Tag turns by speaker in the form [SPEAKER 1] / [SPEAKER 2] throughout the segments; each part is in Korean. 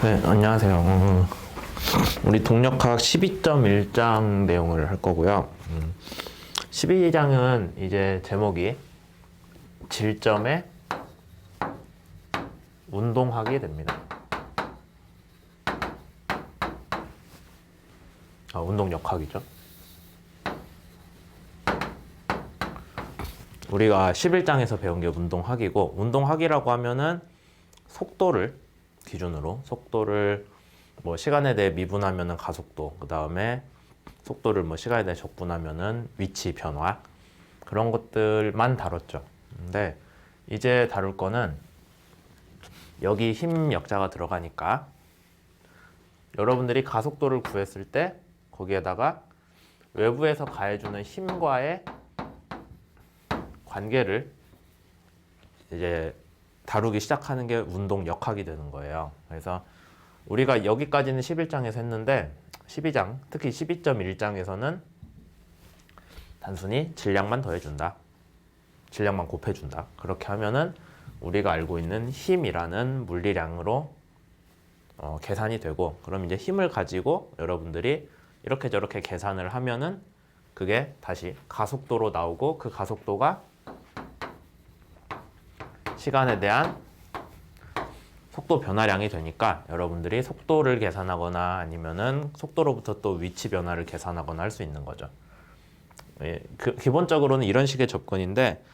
[SPEAKER 1] 네, 안녕하세요. 우리 동력학 12.1장 내용을 할 거고요. 12장은 이제 제목이 질점의 운동학이 됩니다. 운동역학이죠. 우리가 11장에서 배운 게 운동학이고, 운동학이라고 하면은 속도를 기준으로, 속도를 뭐 시간에 대해 미분하면은 가속도, 그 다음에 속도를 뭐 시간에 대해 적분하면은 위치 변화, 그런 것들만 다뤘죠. 근데 이제 다룰 거는 여기 힘 역자가 들어가니까 여러분들이 가속도를 구했을 때 거기에다가 외부에서 가해주는 힘과의 관계를 이제 다루기 시작하는 게 운동 역학이 되는 거예요. 그래서 우리가 여기까지는 11장에서 했는데 12장, 특히 12.1장에서는 단순히 질량만 더해준다. 질량만 곱해준다. 그렇게 하면은 우리가 알고 있는 힘이라는 물리량으로 계산이 되고, 그럼 이제 힘을 가지고 여러분들이 이렇게 저렇게 계산을 하면은 그게 다시 가속도로 나오고, 그 가속도가 시간에 대한 속도 변화량이 되니까 여러분들이 속도를 계산하거나 아니면은 속도로부터 또 위치 변화를 계산하거나 할 수 있는 거죠. 기본적으로는 이런 식의 접근인데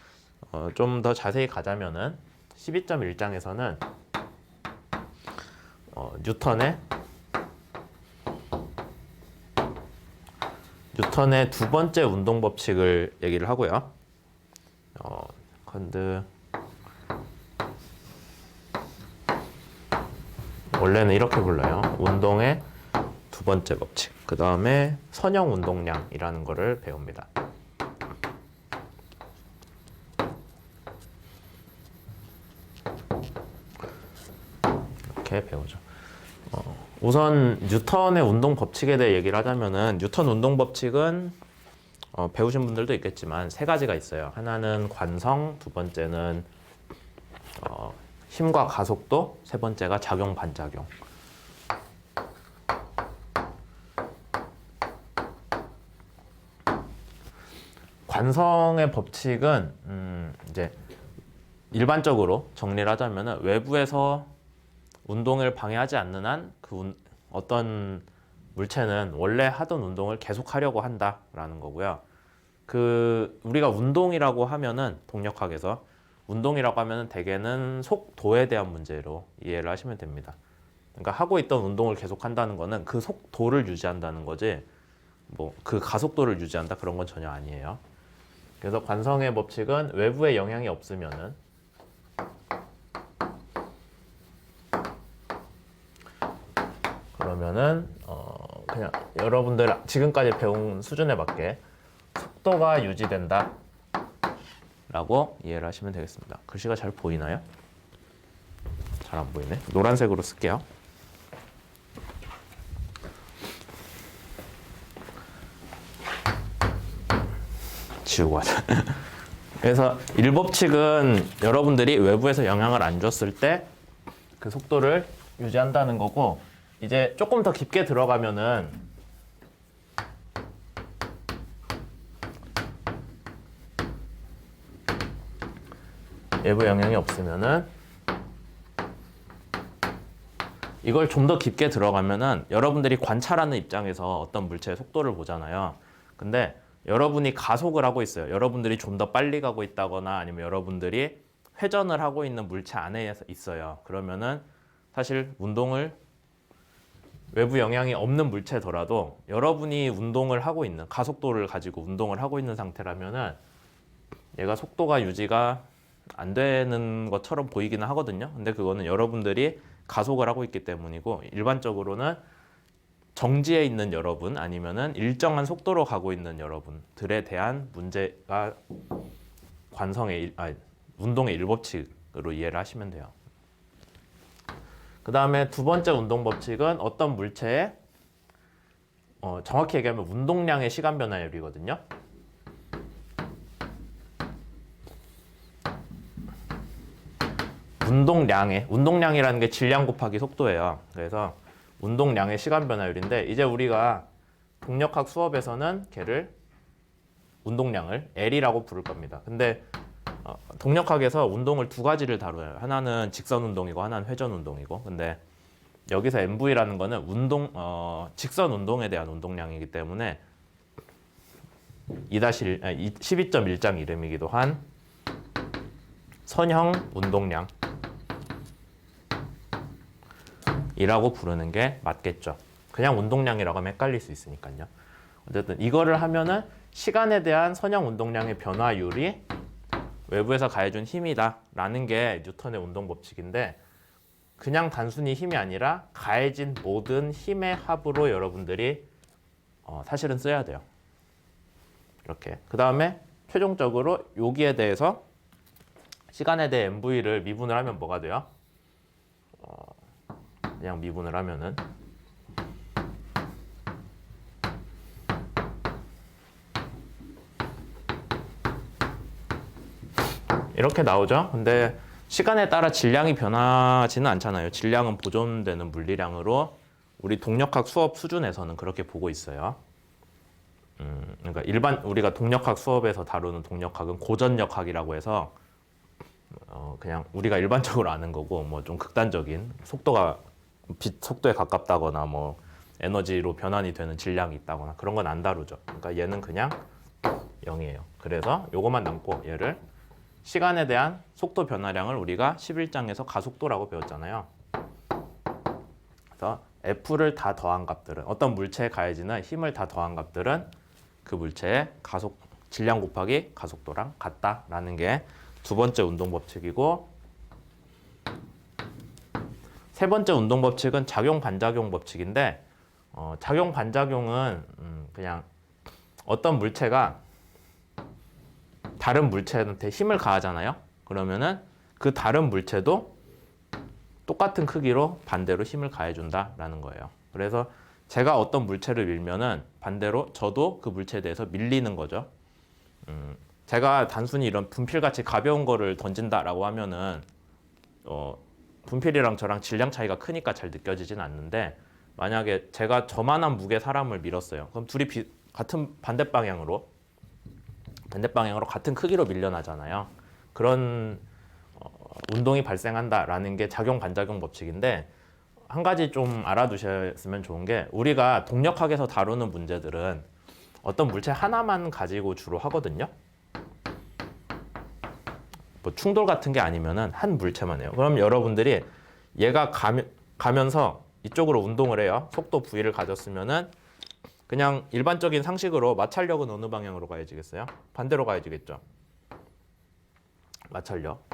[SPEAKER 1] 좀 더 자세히 가자면은 12.1장에서는 뉴턴의 두 번째 운동 법칙을 얘기를 하고요. 원래는 이렇게 불러요. 운동의 두 번째 법칙. 그 다음에 선형 운동량이라는 거를 배웁니다. 이렇게 배우죠. 우선 뉴턴의 운동 법칙에 대해 얘기를 하자면은, 뉴턴 운동 법칙은 배우신 분들도 있겠지만 세 가지가 있어요. 하나는 관성, 두 번째는 힘과 가속도, 세 번째가 작용 반작용. 관성의 법칙은 이제 일반적으로 정리를 하자면은 외부에서 운동을 방해하지 않는 한 어떤 물체는 원래 하던 운동을 계속하려고 한다라는 거고요. 우리가 운동이라고 하면은 동력학에서 운동이라고 하면은 대개는 속도에 대한 문제로 이해를 하시면 됩니다. 그러니까 하고 있던 운동을 계속한다는 거는 그 속도를 유지한다는 거지, 뭐 그 가속도를 유지한다 그런 건 전혀 아니에요. 그래서 관성의 법칙은 외부의 영향이 없으면은 그러면은 그냥 여러분들 지금까지 배운 수준에 맞게 속도가 유지된다 라고 이해를 하시면 되겠습니다. 글씨가 잘 보이나요? 잘 안 보이네. 노란색으로 쓸게요. 지우고 하자. 그래서 1법칙은 여러분들이 외부에서 영향을 안 줬을 때 그 속도를 유지한다는 거고, 이제 조금 더 깊게 들어가면은 외부 영향이 없으면은, 이걸 좀 더 깊게 들어가면은 여러분들이 관찰하는 입장에서 어떤 물체의 속도를 보잖아요. 근데 여러분이 가속을 하고 있어요. 여러분들이 좀 더 빨리 가고 있다거나 아니면 여러분들이 회전을 하고 있는 물체 안에 있어요. 그러면은 사실 운동을 외부 영향이 없는 물체더라도 여러분이 운동을 하고 있는, 가속도를 가지고 운동을 하고 있는 상태라면은 얘가 속도가 유지가 안 되는 것처럼 보이기는 하거든요. 근데 그거는 여러분들이 가속을 하고 있기 때문이고, 일반적으로는 정지해 있는 여러분 아니면은 일정한 속도로 가고 있는 여러분들에 대한 문제가 운동의 일법칙으로 이해를 하시면 돼요. 그 다음에 두 번째 운동 법칙은 어떤 물체의 정확히 얘기하면 운동량의 시간 변화율이거든요. 운동량이라는 게 질량 곱하기 속도예요. 그래서 운동량의 시간 변화율인데 이제 우리가 동력학 수업에서는 걔를 운동량을 L이라고 부를 겁니다. 근데 동력학에서 운동을 두 가지를 다뤄요. 하나는 직선 운동이고 하나는 회전 운동이고. 근데 여기서 MV라는 거는 직선 운동에 대한 운동량이기 때문에 12.1장 이름이기도 한 선형 운동량 이라고 부르는 게 맞겠죠. 그냥 운동량이라고 하면 헷갈릴 수 있으니까요. 어쨌든 이거를 하면은 시간에 대한 선형 운동량의 변화율이 외부에서 가해준 힘이다 라는 게 뉴턴의 운동 법칙인데 그냥 단순히 힘이 아니라 가해진 모든 힘의 합으로 여러분들이 사실은 써야 돼요. 이렇게. 그 다음에 최종적으로 여기에 대해서 시간에 대해 MV를 미분을 하면 뭐가 돼요? 그냥 미분을 하면은 이렇게 나오죠. 근데 시간에 따라 질량이 변하지는 않잖아요. 질량은 보존되는 물리량으로 우리 동력학 수업 수준에서는 그렇게 보고 있어요. 그러니까 우리가 동력학 수업에서 다루는 동력학은 고전력학이라고 해서 그냥 우리가 일반적으로 아는 거고 뭐 좀 극단적인 빛 속도에 가깝다거나 뭐 에너지로 변환이 되는 질량이 있다거나 그런 건 안 다루죠. 그러니까 얘는 그냥 0이에요. 그래서 요것만 남고 얘를 시간에 대한 속도 변화량을 우리가 11장에서 가속도라고 배웠잖아요. 그래서 F를 다 더한 값들은 어떤 물체에 가해지는 힘을 다 더한 값들은 그 물체의 질량 곱하기 가속도랑 같다라는 게 두 번째 운동 법칙이고 세 번째 운동 법칙은 작용 반작용 법칙인데 작용 반작용은 그냥 어떤 물체가 다른 물체한테 힘을 가하잖아요. 그러면은 그 다른 물체도 똑같은 크기로 반대로 힘을 가해준다라는 거예요. 그래서 제가 어떤 물체를 밀면은 반대로 저도 그 물체에 대해서 밀리는 거죠. 제가 단순히 이런 분필같이 가벼운 거를 던진다라고 하면은 분필이랑 저랑 질량 차이가 크니까 잘 느껴지진 않는데 만약에 제가 저만한 무게 사람을 밀었어요. 그럼 둘이 같은 반대 방향으로 같은 크기로 밀려나잖아요. 그런 운동이 발생한다라는 게 작용 반작용 법칙인데 한 가지 좀 알아두셨으면 좋은 게 우리가 동력학에서 다루는 문제들은 어떤 물체 하나만 가지고 주로 하거든요. 뭐 충돌 같은 게 아니면은 한 물체만 해요. 그럼 여러분들이 얘가 가면서 이쪽으로 운동을 해요. 속도 V를 가졌으면은 그냥 일반적인 상식으로 마찰력은 어느 방향으로 가해지겠어요? 반대로 가해지겠죠. 마찰력.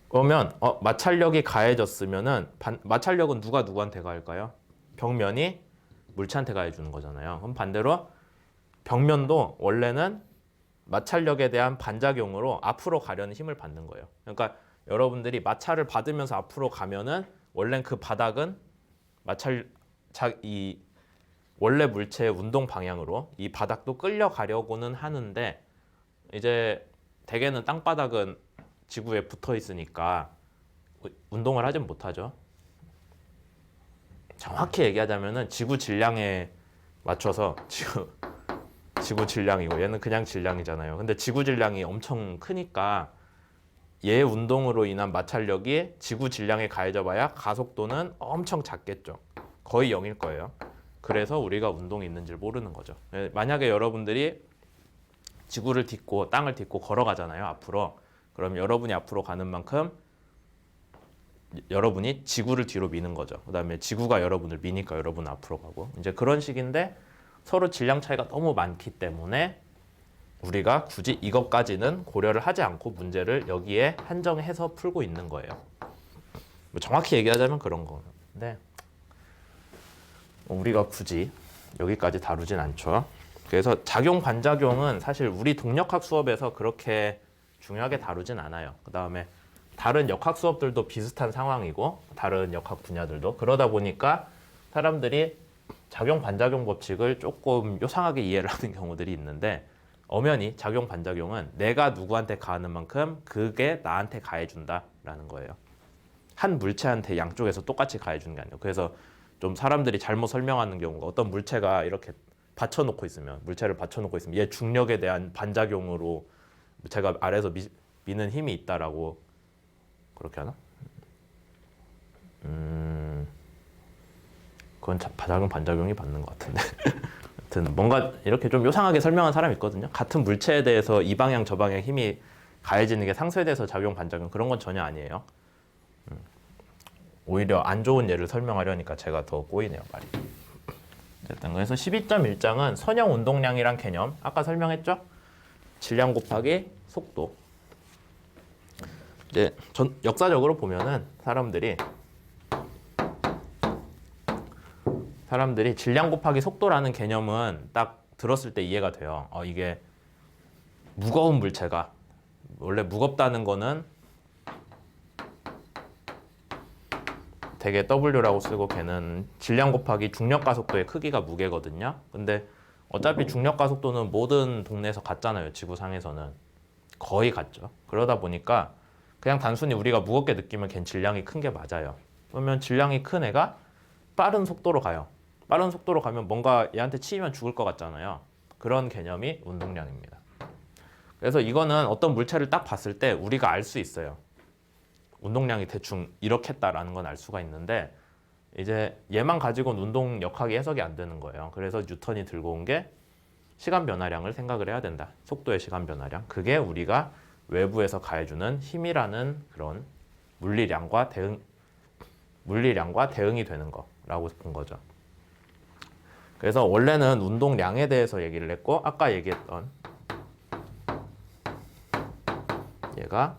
[SPEAKER 1] 그러면 마찰력이 가해졌으면은 마찰력은 누가 누구한테 가할까요? 벽면이 물체한테 가해주는 거잖아요. 그럼 반대로 벽면도 원래는 마찰력에 대한 반작용으로 앞으로 가려는 힘을 받는 거예요. 그러니까 여러분들이 마찰을 받으면서 앞으로 가면은 원래 그 바닥은 이 원래 물체의 운동 방향으로 이 바닥도 끌려가려고는 하는데 이제 대개는 땅바닥은 지구에 붙어 있으니까 운동을 하진 못하죠. 정확히 얘기하자면은 지구 질량에 맞춰서 지구 질량이고 얘는 그냥 질량이잖아요. 근데 지구 질량이 엄청 크니까 얘 운동으로 인한 마찰력이 지구 질량에 가해져 봐야 가속도는 엄청 작겠죠. 거의 0일 거예요. 그래서 우리가 운동이 있는지를 모르는 거죠. 만약에 여러분들이 지구를 딛고 땅을 딛고 걸어가잖아요. 앞으로. 그럼 여러분이 앞으로 가는 만큼 여러분이 지구를 뒤로 미는 거죠. 그 다음에 지구가 여러분을 미니까 여러분은 앞으로 가고 이제 그런 식인데 서로 질량 차이가 너무 많기 때문에 우리가 굳이 이것까지는 고려를 하지 않고 문제를 여기에 한정해서 풀고 있는 거예요. 뭐 정확히 얘기하자면 그런 건데 우리가 굳이 여기까지 다루진 않죠. 그래서 작용 반작용은 사실 우리 동력학 수업에서 그렇게 중요하게 다루진 않아요. 그 다음에 다른 역학 수업들도 비슷한 상황이고 다른 역학 분야들도 그러다 보니까 사람들이 작용 반작용 법칙을 조금 요상하게 이해를 하는 경우들이 있는데 엄연히 작용 반작용은 내가 누구한테 가하는 만큼 그게 나한테 가해준다라는 거예요. 한 물체한테 양쪽에서 똑같이 가해주는 게 아니에요. 그래서 좀 사람들이 잘못 설명하는 경우가 어떤 물체가 이렇게 물체를 받쳐놓고 있으면 얘 중력에 대한 반작용으로 제가 아래에서 미는 힘이 있다라고 그렇게 하나? 그건 작용 반작용이 받는 것 같은데. 하여튼 뭔가 이렇게 좀 요상하게 설명한 사람이 있거든요. 같은 물체에 대해서 이 방향 저 방향 힘이 가해지는 게 상수에 대해서 작용 반작용 그런 건 전혀 아니에요. 오히려 안 좋은 예를 설명하려니까 제가 더 꼬이네요, 말이. 어쨌든 그래서 12.1장은 선형 운동량이란 개념 아까 설명했죠? 질량 곱하기 속도. 이제 역사적으로 보면은 사람들이 질량 곱하기 속도라는 개념은 딱 들었을 때 이해가 돼요. 이게 무거운 물체가 원래 무겁다는 거는 되게 W라고 쓰고 걔는 질량 곱하기 중력과 속도의 크기가 무게거든요. 근데 어차피 중력과 속도는 모든 동네에서 같잖아요. 지구상에서는 거의 같죠. 그러다 보니까 그냥 단순히 우리가 무겁게 느끼면 걘 질량이 큰 게 맞아요. 그러면 질량이 큰 애가 빠른 속도로 가요. 빠른 속도로 가면 뭔가 얘한테 치이면 죽을 것 같잖아요. 그런 개념이 운동량입니다. 그래서 이거는 어떤 물체를 딱 봤을 때 우리가 알 수 있어요. 운동량이 대충 이렇겠다라는 건 알 수가 있는데 이제 얘만 가지고는 운동 역학이 해석이 안 되는 거예요. 그래서 뉴턴이 들고 온 게 시간 변화량을 생각을 해야 된다. 속도의 시간 변화량. 그게 우리가 외부에서 가해주는 힘이라는 그런 물리량과 대응이 되는 거라고 본 거죠. 그래서 원래는 운동량에 대해서 얘기를 했고 아까 얘기했던 얘가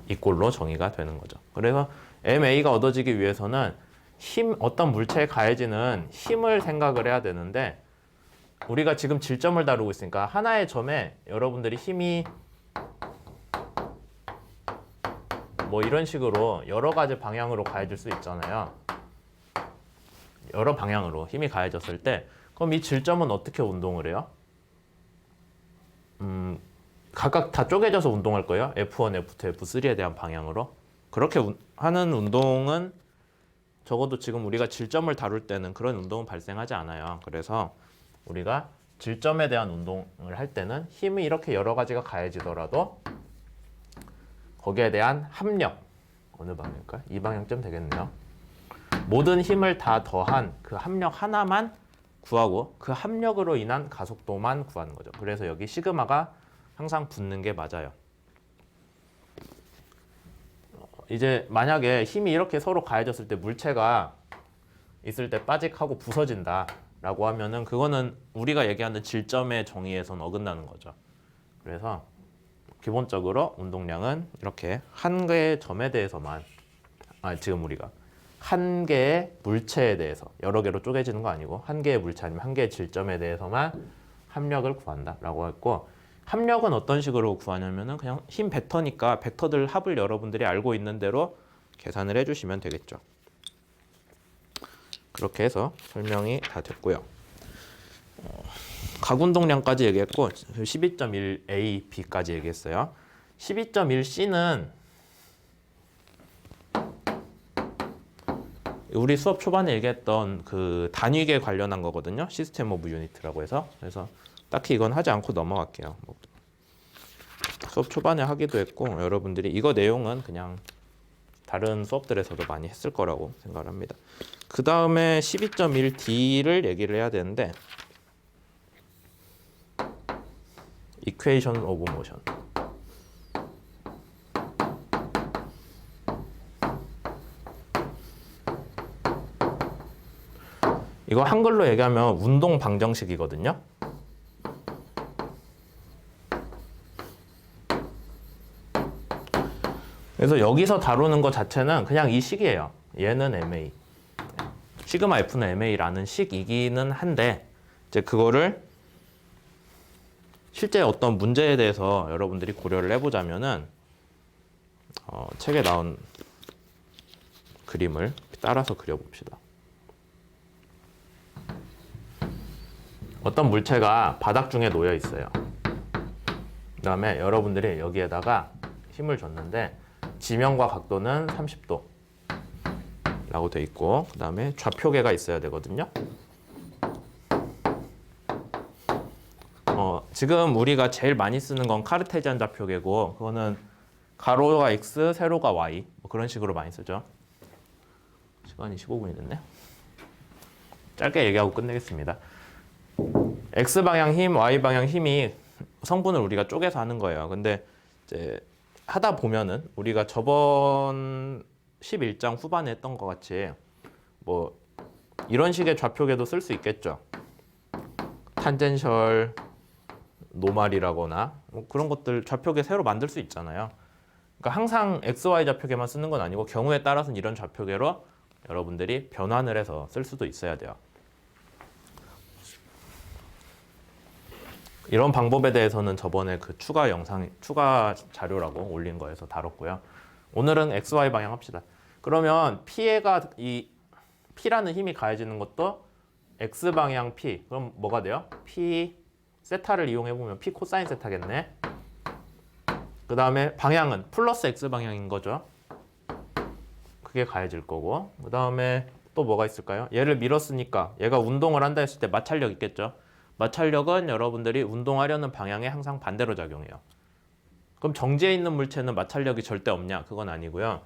[SPEAKER 1] 이 꼴로 정의가 되는 거죠. 그래서 MA가 얻어지기 위해서는 어떤 물체에 가해지는 힘을 생각을 해야 되는데 우리가 지금 질점을 다루고 있으니까 하나의 점에 여러분들이 힘이 뭐 이런 식으로 여러 가지 방향으로 가해질 수 있잖아요. 여러 방향으로 힘이 가해졌을 때 그럼 이 질점은 어떻게 운동을 해요? 각각 다 쪼개져서 운동할 거예요. F1, F2, F3에 대한 방향으로. 그렇게 하는 운동은 적어도 지금 우리가 질점을 다룰 때는 그런 운동은 발생하지 않아요. 그래서 우리가 질점에 대한 운동을 할 때는 힘이 이렇게 여러 가지가 가해지더라도 거기에 대한 합력, 어느 방향일까요? 이 방향쯤 되겠네요. 모든 힘을 다 더한 그 합력 하나만 구하고 그 합력으로 인한 가속도만 구하는 거죠. 그래서 여기 시그마가 항상 붙는 게 맞아요. 이제 만약에 힘이 이렇게 서로 가해졌을 때 물체가 있을 때 빠직하고 부서진다 라고 하면은 그거는 우리가 얘기하는 질점의 정의에선 어긋나는 거죠. 그래서 기본적으로 운동량은 이렇게 한 개의 점에 대해서만 지금 우리가 한 개의 물체에 대해서 여러 개로 쪼개지는 거 아니고 한 개의 물체 아니면 한 개의 질점에 대해서만 합력을 구한다 라고 했고 합력은 어떤 식으로 구하냐면은 그냥 힘 벡터니까 벡터들 합을 여러분들이 알고 있는 대로 계산을 해주시면 되겠죠. 그렇게 해서 설명이 다 됐고요. 각운동량까지 얘기했고 12.1a, b까지 얘기했어요. 12.1c는 우리 수업 초반에 얘기했던 그 단위계 관련한 거거든요. 시스템 오브 유니트라고 해서. 그래서 딱히 이건 하지 않고 넘어갈게요. 수업 초반에 하기도 했고 여러분들이 이거 내용은 그냥 다른 수업들에서도 많이 했을 거라고 생각을 합니다. 그 다음에 12.1d를 얘기를 해야 되는데 Equation of Motion. 이거 한글로 얘기하면 운동 방정식이거든요. 그래서 여기서 다루는 것 자체는 그냥 이 식이에요. 얘는 MA. 시그마 F는 MA라는 식이기는 한데 이제 그거를 실제 어떤 문제에 대해서 여러분들이 고려를 해보자면은 책에 나온 그림을 따라서 그려봅시다. 어떤 물체가 바닥 중에 놓여 있어요. 그 다음에 여러분들이 여기에다가 힘을 줬는데 지면과 각도는 30도 라고 돼 있고, 그 다음에 좌표계가 있어야 되거든요. 지금 우리가 제일 많이 쓰는 건 카르테지안 좌표계고, 그거는 가로가 x, 세로가 y, 뭐 그런 식으로 많이 쓰죠. 시간이 15분이 됐네. 짧게 얘기하고 끝내겠습니다. x방향 힘, y방향 힘이 성분을 우리가 쪼개서 하는 거예요. 근데 이제 하다 보면은 우리가 저번 11장 후반에 했던 것 같이 뭐 이런 식의 좌표계도 쓸 수 있겠죠. 탄젠셜 노말이라거나 뭐 그런 것들 좌표계 새로 만들 수 있잖아요. 그러니까 항상 XY 좌표계만 쓰는 건 아니고 경우에 따라서는 이런 좌표계로 여러분들이 변환을 해서 쓸 수도 있어야 돼요. 이런 방법에 대해서는 저번에 그 추가 자료라고 올린 거에서 다뤘고요. 오늘은 XY 방향 합시다. 그러면 P라는 힘이 가해지는 것도 X 방향 P. 그럼 뭐가 돼요? P 세타를 이용해 보면 P 코사인 세타겠네. 그 다음에 방향은 플러스 X 방향인 거죠. 그게 가해질 거고. 그 다음에 또 뭐가 있을까요? 얘를 밀었으니까 얘가 운동을 한다 했을 때 마찰력 있겠죠. 마찰력은 여러분들이 운동하려는 방향에 항상 반대로 작용해요. 그럼 정지해 있는 물체는 마찰력이 절대 없냐? 그건 아니고요.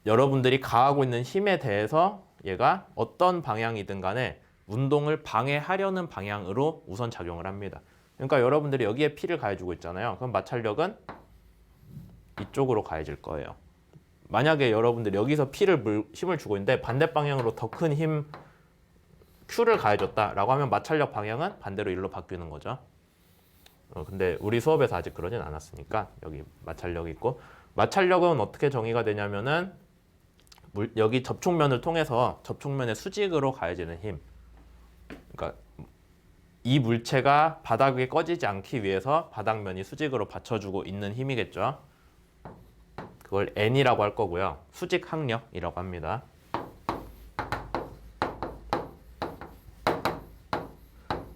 [SPEAKER 1] 여러분들이 가하고 있는 힘에 대해서 얘가 어떤 방향이든 간에 운동을 방해하려는 방향으로 우선 작용을 합니다. 그러니까 여러분들이 여기에 P를 가해주고 있잖아요. 그럼 마찰력은 이쪽으로 가해질 거예요. 만약에 여러분들이 여기서 힘을 주고 있는데 반대 방향으로 더 큰 힘 Q를 가해줬다라고 하면 마찰력 방향은 반대로 일로 바뀌는 거죠. 근데 우리 수업에서 아직 그러진 않았으니까 여기 마찰력이 있고, 마찰력은 어떻게 정의가 되냐면은 여기 접촉면을 통해서 접촉면의 수직으로 가해지는 힘. 그러니까 이 물체가 바닥 위에 꺼지지 않기 위해서 바닥면이 수직으로 받쳐주고 있는 힘이겠죠. 그걸 N이라고 할 거고요. 수직 항력이라고 합니다.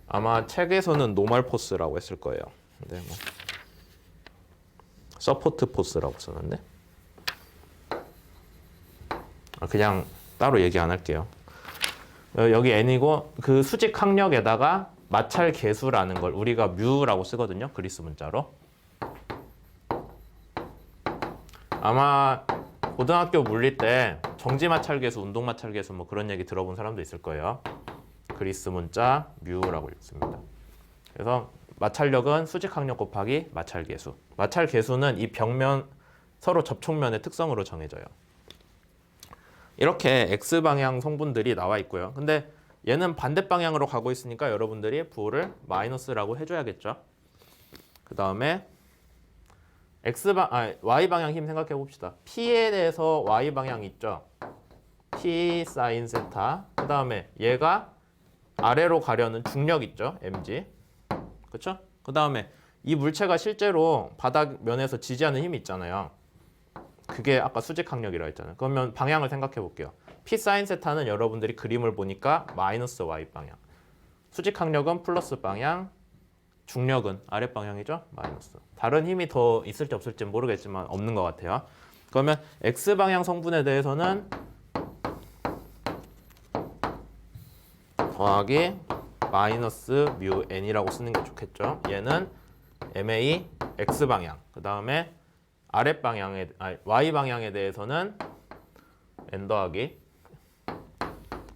[SPEAKER 1] 아마 책에서는 노멀 포스라고 했을 거예요. 근데 뭐 서포트 포스라고 썼는데 그냥 따로 얘기 안 할게요. 여기 N이고 그 수직 항력에다가 마찰 계수라는 걸 우리가 뮤라고 쓰거든요. 그리스 문자로. 아마 고등학교 물리 때 정지 마찰 계수, 운동 마찰 계수 뭐 그런 얘기 들어본 사람도 있을 거예요. 그리스 문자 뮤라고 읽습니다. 그래서 마찰력은 수직 항력 곱하기 마찰 계수. 마찰 계수는 이 벽면 서로 접촉면의 특성으로 정해져요. 이렇게 X방향 성분들이 나와 있고요. 근데 얘는 반대 방향으로 가고 있으니까 여러분들이 부호를 마이너스라고 해줘야겠죠. 그 다음에 Y방향 힘 생각해 봅시다. P에 대해서 Y방향 있죠. P 사인 세타. 그 다음에 얘가 아래로 가려는 중력 있죠. mg. 그렇죠? 그 다음에 이 물체가 실제로 바닥면에서 지지하는 힘이 있잖아요. 그게 아까 수직 항력이라고 했잖아요. 그러면 방향을 생각해 볼게요. P 사인 세타는 여러분들이 그림을 보니까 마이너스 Y 방향. 수직 항력은 플러스 방향. 중력은 아래 방향이죠. 마이너스. 다른 힘이 더 있을지 없을지 모르겠지만 없는 것 같아요. 그러면 X 방향 성분에 대해서는 더하기 마이너스 뮤 n이라고 쓰는 게 좋겠죠. 얘는 ma x 방향. 그 다음에 아랫 방향에 y 방향에 대해서는 n 더하기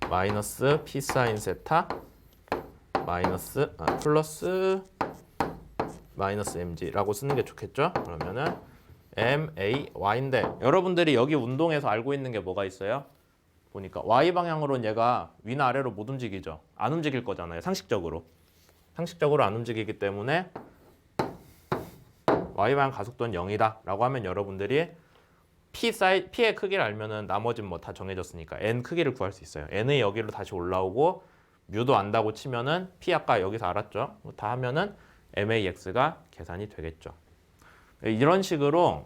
[SPEAKER 1] 마이너스 p 사인 세타 마이너스 플러스 마이너스 mg라고 쓰는 게 좋겠죠. 그러면은 MAY인데 여러분들이 여기 운동에서 알고 있는 게 뭐가 있어요? 보니까 Y 방향으로는 얘가 위나 아래로 못 움직이죠. 안 움직일 거잖아요. 상식적으로 안 움직이기 때문에 Y 방향 가속도는 0이다 라고 하면 여러분들이 P의 크기를 알면은 나머지는 뭐 다 정해졌으니까 N 크기를 구할 수 있어요. N의 여기로 다시 올라오고 뮤도 안다고 치면은 P 아까 여기서 알았죠. 다 하면은 MAX가 계산이 되겠죠. 이런 식으로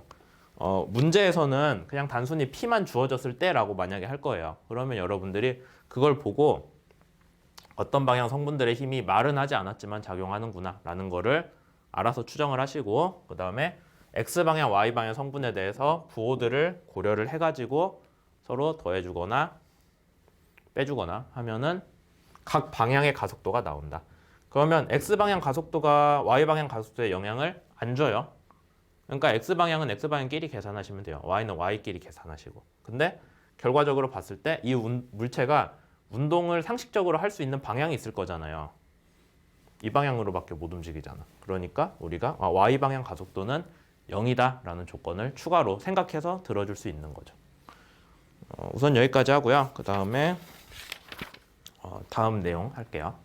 [SPEAKER 1] 문제에서는 그냥 단순히 P만 주어졌을 때라고 만약에 할 거예요. 그러면 여러분들이 그걸 보고 어떤 방향 성분들의 힘이 말은 하지 않았지만 작용하는구나 라는 거를 알아서 추정을 하시고, 그 다음에 X방향, Y방향 성분에 대해서 부호들을 고려를 해가지고 서로 더해주거나 빼주거나 하면은 각 방향의 가속도가 나온다. 그러면 X방향 가속도가 Y방향 가속도에 영향을 안 줘요. 그러니까 X방향은 X방향끼리 계산하시면 돼요. Y는 Y끼리 계산하시고. 근데 결과적으로 봤을 때 이 물체가 운동을 상식적으로 할 수 있는 방향이 있을 거잖아요. 이 방향으로밖에 못 움직이잖아. 그러니까 우리가 Y방향 가속도는 0이다 라는 조건을 추가로 생각해서 들어줄 수 있는 거죠. 우선 여기까지 하고요. 그 다음에 다음 내용 할게요.